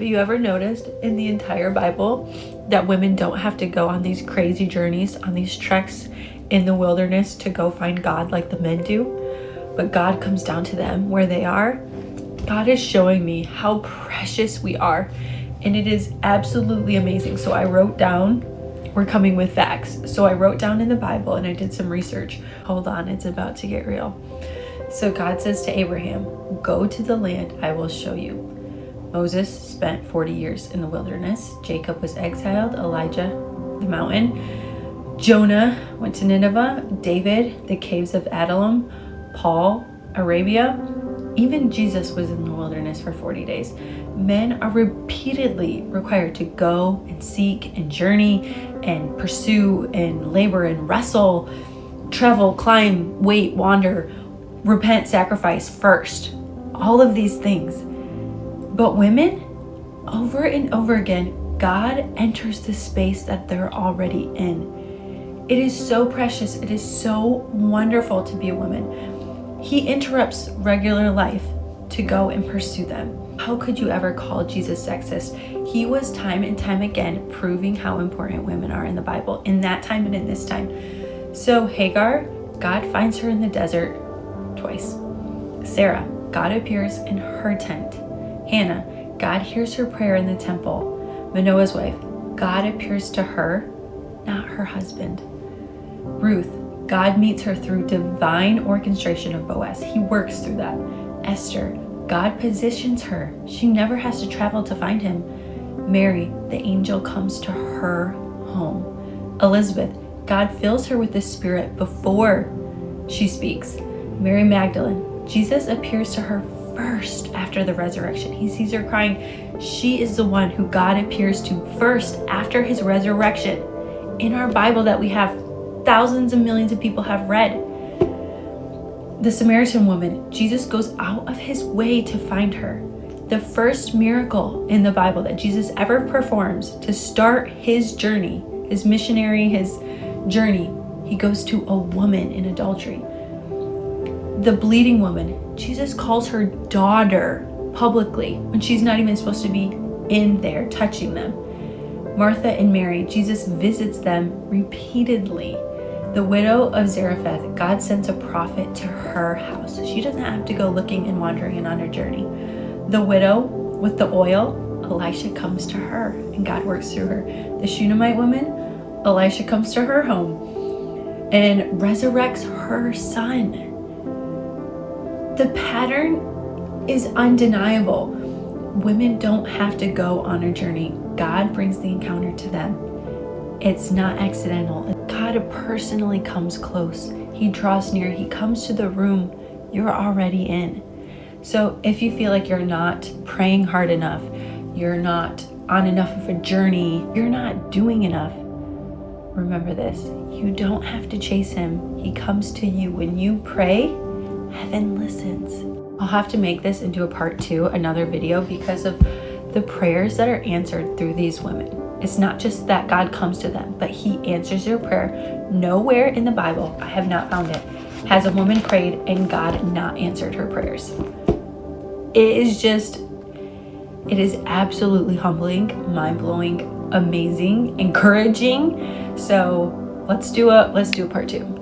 Have you ever noticed in the entire Bible that women don't have to go on these crazy journeys, on these treks in the wilderness to go find God like the men do? But God comes down to them where they are. God is showing me how precious we are, and it is absolutely amazing. So I wrote down, we're coming with facts. So I wrote down in the Bible and I did some research. Hold on, it's about to get real. So God says to Abraham, go to the land I will show you. Moses spent 40 years in the wilderness. Jacob was exiled. Elijah, the mountain. Jonah went to Nineveh. David, the caves of Adullam. Paul, Arabia. Even Jesus was in the wilderness for 40 days. Men are repeatedly required to go and seek and journey and pursue and labor and wrestle, travel, climb, wait, wander, repent, sacrifice first. All of these things. But women, over and over again, God enters the space that they're already in. It is so precious. It is so wonderful to be a woman. He interrupts regular life to go and pursue them. How could you ever call Jesus sexist? He was time and time again proving how important women are in the Bible, in that time and in this time. So Hagar, God finds her in the desert twice. Sarah, God appears in her tent. Hannah, God hears her prayer in the temple. Manoah's wife, God appears to her, not her husband. Ruth, God meets her through divine orchestration of Boaz. He works through that. Esther, God positions her. She never has to travel to find him. Mary, the angel comes to her home. Elizabeth, God fills her with the Spirit before she speaks. Mary Magdalene, Jesus appears to her first after the resurrection. He sees her crying. She is the one who God appears to first after his resurrection. In our Bible that we have, thousands and millions of people have read. The Samaritan woman, Jesus goes out of his way to find her. The first miracle in the Bible that Jesus ever performs to start his journey, his missionary, his journey, he goes to a woman in adultery. The bleeding woman, Jesus calls her daughter publicly when she's not even supposed to be in there touching them. Martha and Mary, Jesus visits them repeatedly. The widow of Zarephath, God sends a prophet to her house. She doesn't have to go looking and wandering and on her journey. The widow with the oil, Elisha comes to her and God works through her. The Shunammite woman, Elisha comes to her home and resurrects her son. The pattern is undeniable. Women don't have to go on a journey. God brings the encounter to them. It's not accidental. God personally comes close. He draws near. He comes to the room you're already in. So if you feel like you're not praying hard enough, you're not on enough of a journey, you're not doing enough, remember this. You don't have to chase him. He comes to you. When you pray, heaven listens. I'll have to make this into a part 2, another video, because of the prayers that are answered through these women. It's not just that God comes to them, but he answers their prayer. Nowhere in the Bible, I have not found it, has a woman prayed and God not answered her prayers. It is absolutely humbling, mind-blowing, amazing, encouraging. So let's do a part 2.